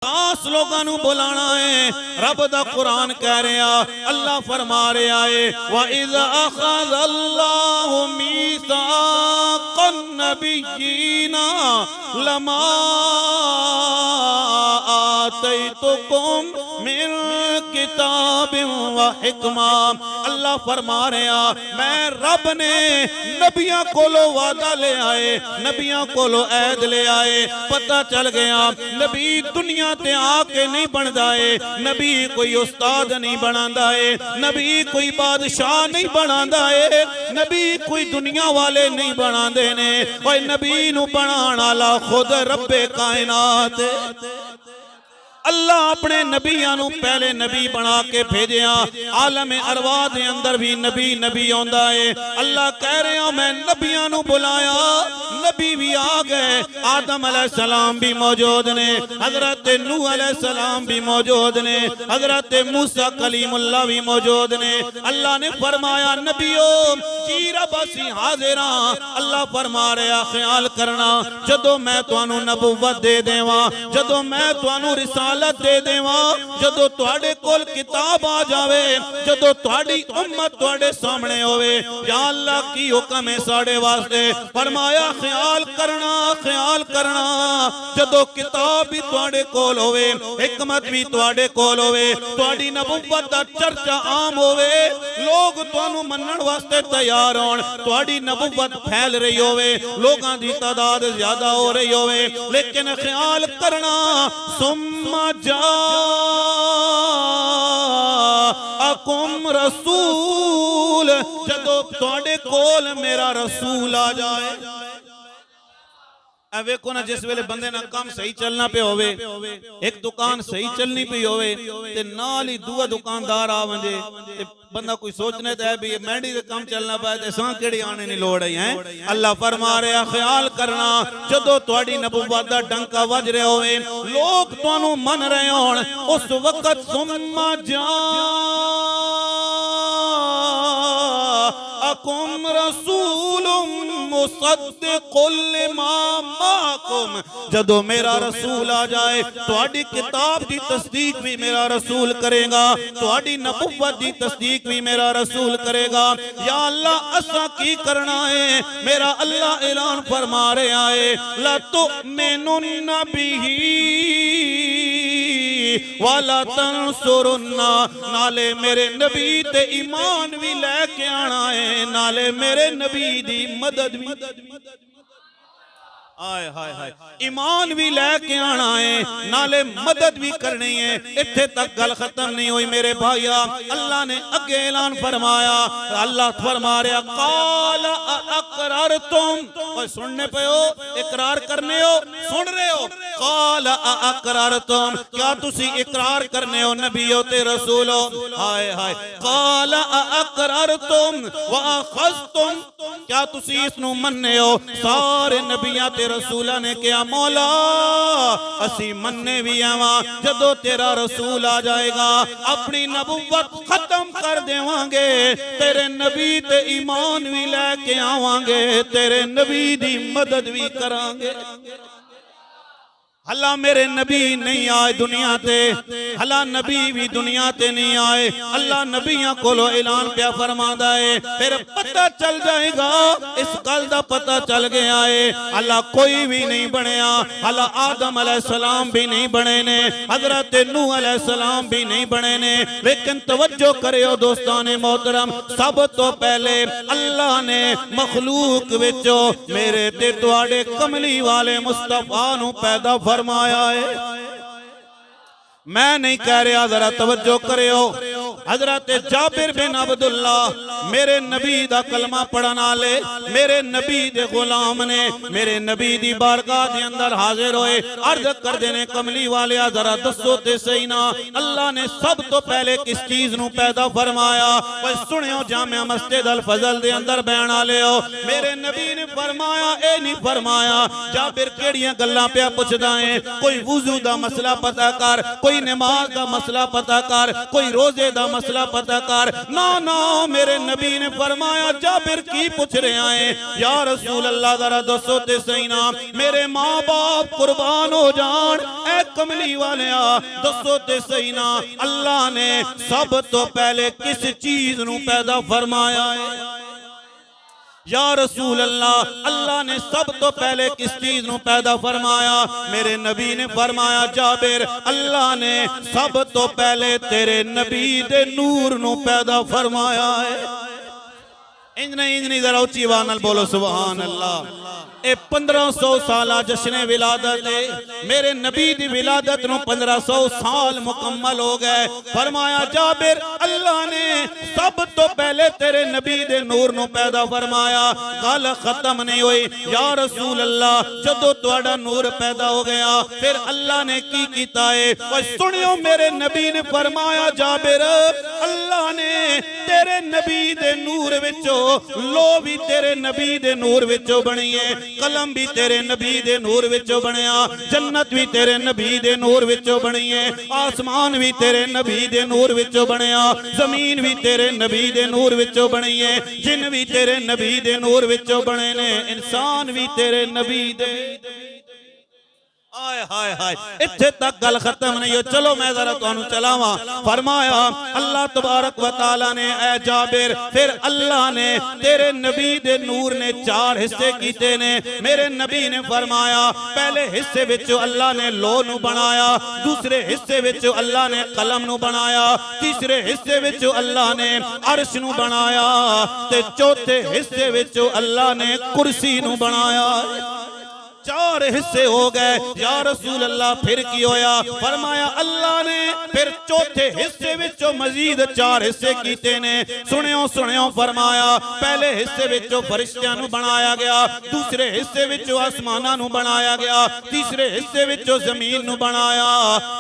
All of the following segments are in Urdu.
خاص لوگاں نو بلانا ہے. رب دا قرآن کہہ رہا, اللہ فرما رہا ہے وَإِذْ أَخَذَ اللَّهُ مِيثَاقَ النَّبِيِّينَ لَمَا آتَيْتُكُم مِّن کتاب و حکمہ. اللہ فرما رہا میں رب نے نبیاں کولو وعدہ لے آئے, نبیاں کولو عہد لے آئے. پتہ چل گیا نبی دنیا تے آ کے نہیں بن دائے, نبی کوئی استاد نہیں بنا دائے, نبی کوئی بادشاہ نہیں بنا دائے, نبی کوئی دنیا والے نہیں بنا دینے. اور نبی نو بنانا لا خود رب کائنات. اللہ اپنے نبیانو پہلے نبی بنا کے بھیجیا. عالم ارواح دے اندر بھی نبی نبی ہوندا ہے. اللہ کہہ رہے ہیں میں نبیانو بلایا, نبی بھی آ گئے. آدم علیہ السلام بھی موجود نے, حضرت نوح علیہ السلام بھی موجود نے, حضرت موسیٰ کلیم اللہ بھی موجود نے. اللہ نے فرمایا نبیوں جی رب اسی حاضراں. اللہ فرما رہا خیال کرنا جدو میں توانو نبوت دے دیواں, جدو میں توانو رسالت دے دیواں, جدو تواڈے کول کتاب آ جاوے, جدو تواڈی امت تواڈے سامنے ہوئے, یا اللہ کی حکم ہے ساڑے واسطے. فرمایا خیال کرنا خیال کرنا جدو کتاب بھی تواڈے کول ہوئے, حکمت بھی تواڈے کول ہوئے, تواڈی نبوت دا چرچا عام ہوئے, لوگ توانو منن واسطے تیار ہون, تواڈی نبوت پھیل رہی ہوئے, لوگاں دی تعداد زیادہ ہو رہی ہوئے, لیکن خیال کرنا ثم جاءکم رسول, جدو تواڈے کول میرا رسول آ جائے. اے ویکھو نا جس ویلے بندے نا کام صحیح چلنا پہ ہوئے, ایک دکان صحیح چلنی پہ ہوئے تے نال ہی دوہ دکاندار آونجے تے بندہ کوئی سوچنے تے ہے بھی مینڈی دے کام چلنا پہ تے ساں کیڑی آنے نہیں لوڑ رہی ہیں. اللہ فرما رہا خیال کرنا جدو تواڈی نبوت دا ڈنکا وج رہے ہوئے, لوگ توانو من رہے ہون, اس وقت ثم جاءکم رسول مصدق لما معکم, جدو میرا رسول آ جائے تواڈی کتاب دی تصدیق بھی میرا رسول کرے گا, تواڈی نبوت دی تصدیق بھی میرا رسول کرے گا. یا اللہ اسا کی کرنا ہے, میرا اللہ اعلان فرما رہا ہے لَتُؤْمِنُنَّ بِهِ وَلَا تَنْصُرُنَّ, نالے میرے نبی تے ایمان بھی لے کے آنا ہے, نالے میرے نبی دی مدد بھی. آئے ہائے ہائے ایمان بھی لے کے آنا ہے, نالے مدد بھی کرنی ہے. اتھے تک گل ختم نہیں ہوئی میرے بھائیا, اللہ نے اگے اعلان فرمایا. اللہ فرما رہا قال اقررتم, کوئی سننے پہ ہو, اقرار کرنے ہو, سن رہے ہو, قال اقررتم, کیا تسی اقرار کرنے ہو نبیوں تے رسولوں. ہائے ہائے قال اقررتم واخذتم, کیا تسی اس نو مننے ہو. سارے نبیاں تے رسولہ نے کیا مولا اسی مننے بھی آواں, جدو تیرا رسول آ جائے گا اپنی نبوت ختم کر دیوانگے, تیرے نبی تے ایمان بھی لے کے آوانگے, تیرے نبی دی مدد بھی کرانگے. اللہ میرے نبی نہیں آئے دنیا تے, اللہ نبی بھی دنیا تے نہیں آئے. اللہ نبیاں کولو اعلان پیا فرماندا ہے, پھر پتہ چل جائے گا اس گل دا پتہ چل گیا ہے. اللہ کوئی بھی نہیں بنیا, اللہ آدم علیہ السلام بھی نہیں بنے نے, حضرت نوح علیہ السلام بھی نہیں بنے نے, لیکن توجہ کرے ہو دوستان محترم, سب تو پہلے اللہ نے مخلوق وچو میرے تے تواڈے کملی والے مصطفیٰ نو پیدا فرمایا ہے. میں نہیں کہہ رہا, ذرا توجہ کرے ہو. حضرت جابر بن عبداللہ میرے نبی دا کلمہ پڑھنا لے, میرے نبی دے غلام نے میرے نبی دی بارگاہ دے اندر حاضر ہوئے, عرض کر دینے کملی والے ذرا دسو تے سینا اللہ نے سب تو پہلے کس چیز نو پیدا فرمایا. بس سنیو جامعہ مسجد الفضل دے اندر بیان لے ہو, میرے نبی نے فرمایا اے نہیں فرمایا جابر کیڑیاں گلاں پہ پوچھدا ہے, کوئی وضو دا مسئلہ پتہ کر, کوئی نماز دا مسئلہ پتہ کر, کوئی روزے دا مسئلہ پتہ کر۔ نا میرے نبی نے فرمایا جابر کی پوچھ رہے ہیں یا رسول اللہ ذرا دسو تے سینا میرے ماں باپ قربان ہو جان، اے کملی والیا دسو تے سینا اللہ نے سب تو پہلے کس چیز نو پیدا فرمایا ہے؟ یا رسول اللہ اللہ نے سب تو پہلے کس چیز نو پیدا فرمایا؟ میرے نبی نے فرمایا جابر اللہ نے سب تو پہلے تیرے نبی دے نور نو پیدا فرمایا ہے۔ انجنی ذرا اچھی وانل بولو سبحان اللہ۔ اے 1500 سالہ جشن ولادت ہے، میرے نبی دی ولادت نو 1500 سال مکمل ہو گئے۔ فرمایا جابر اللہ نے سب تو پہلے تیرے نبی دے نور نو پیدا فرمایا۔ گل ختم نہیں ہوئی یا رسول اللہ جدو تواڈا نور پیدا ہو گیا پھر اللہ نے کی کیتا ہے؟ سنیو میرے نبی نے فرمایا جابر اللہ نے تیرے نبی دے نور وچوں لو بھی تیرے نبی دے نور وچوں بنی ہے، قلم بھی تیرے نبی دے نور وچوں بنیا، جنت بھی تیرے نبی دے نور وچوں بنی ہے، آسمان بھی تیرے نبی دے نور وچوں بنیا، زمین بھی تیرے نبی دے نور وچوں بنی ہے، جن بھی تیرے نبی دے نور وچوں بنے نے، انسان بھی تیرے نبی دے۔ آئے ہائے ہائے اتھے تک گل ختم نہیں ہو، چلو میں ذرا تو انہوں چلاواں۔ فرمایا اللہ تبارک و تعالیٰ نے اے جابر پھر اللہ نے تیرے نبی دے نور نے 4 حصے کیتے نے۔ میرے نبی نے فرمایا پہلے حصے وچو اللہ نے لو نو بنایا، دوسرے حصے وچو اللہ نے قلم نو بنایا، تیسرے حصے وچو اللہ نے عرش نو بنایا، تے چوتھے حصے وچو اللہ نے کرسی نو بنایا۔ 4 حصے ہو گئے یا رسول اللہ پھر کی ہویا؟ فرمایا اللہ نے پھر چوتھے حصے وچوں مزید 4 حصے کیتے نے۔ سنیو فرمایا پہلے حصے وچوں فرشتیاں نو بنایا گیا، دوسرے حصے وچوں آسماناں نو بنایا گیا، تیسرے حصے وچوں زمین نو بنایا،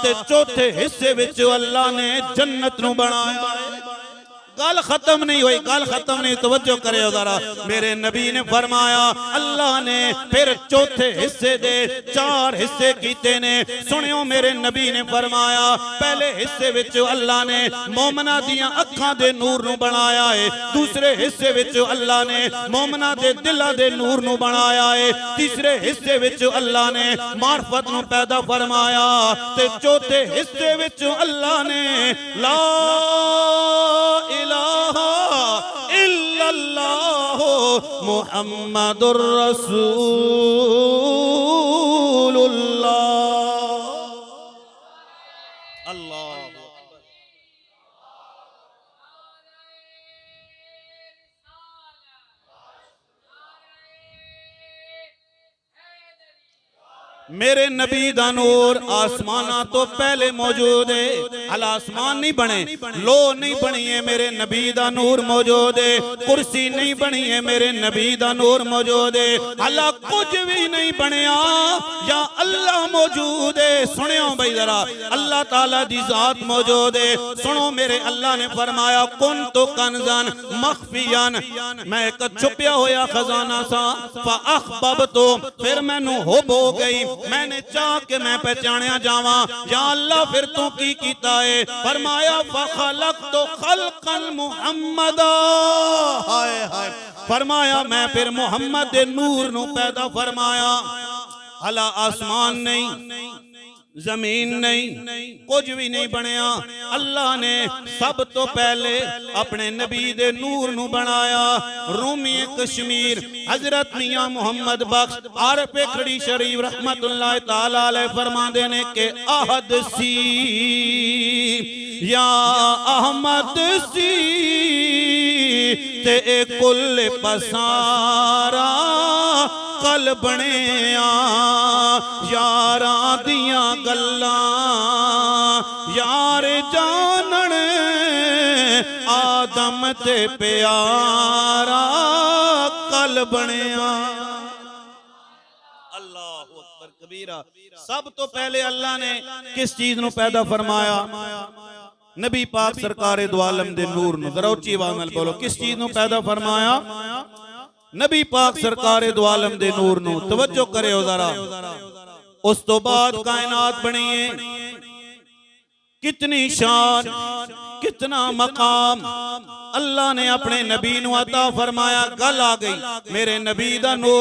تے چوتھے حصے وچوں اللہ نے جنت نو بنایا۔ گل ختم نہیں ہوئی، گل ختم نہیں، توجہ کرے ہو ذرا۔ میرے نبی نے فرمایا اللہ نے پھر چوتھے حصے دے 4 حصے کیتے نے۔ سنیو میرے نبی نے فرمایا پہلے حصے وچوں اللہ نے مومنہ دیاں اکھاں دے نور نو بنایا ہے، دوسرے حصے وچوں اللہ نے مومنہ دے دلہ دے نور نو بنایا ہے، تیسرے حصے وچوں اللہ نے معرفت نو پیدا فرمایا، تے چوتھے حصے وچوں اللہ نے لا الہ الا اللہ محمد الرسول اللہ۔ اللہ میرے نبی دا نور آسمانہ تو پہلے موجود ہے، آسمان نہیں بنے، لو نہیں بنی ہے، میرے نبی دا نور موجود ہے، کرسی نہیں بنی ہے، میرے نبی دا نور موجود ہے، اللہ کچھ بھی نہیں بنیا یا اللہ موجود ہے۔ سنیو بھائی ذرا اللہ تعالیٰ دی ذات موجود ہے۔ سنو میرے اللہ نے فرمایا کنتو کنزن مخفیان، میں ایک چھپیا ہویا خزانہ سا، فاخببتو پھر میں نو حب ہو گئی، میں نے چاہ کہ میں پہچانیا جاواں، یا اللہ پھر تو کی کیتا ہے؟ فرمایا فخلقت خلقا محمدا، ہائے ہائے فرمایا میں پھر محمد نور نو پیدا فرمایا۔ اللہ آسمان نہیں، زمین نہیں، کچھ بھی نہیں بنیا، اللہ نے سب تو پہلے اپنے نبی دے نور نو بنایا۔ رومی کشمیر حضرت میاں محمد بخش عارف کھڑی شریف رحمت اللہ تعالیٰ علیہ فرما دینے کے احد سی یا احمد سی تے کل پسارا کل بنے یاراں دیاں گلاں یار جانن آدم تے پیارا کل بنے اللہ اکبر کبیرہ۔ سب تو پہلے اللہ نے کس چیز نو پیدا فرمایا؟ نبی پاک سرکار دو عالم دے نور نو، ذرا اچھی آواز نال بولو، کس چیز نو پیدا فرمایا؟ نبی پاک سرکار دو عالم دے نور نو۔ توجہ کرے ہو ذرا، اس تو بعد کائنات بنی ہے، کتنی شان کتنا مقام اللہ نے اپنے نبی نو عطا فرمایا. گل آ گئی میرے نبی دا نور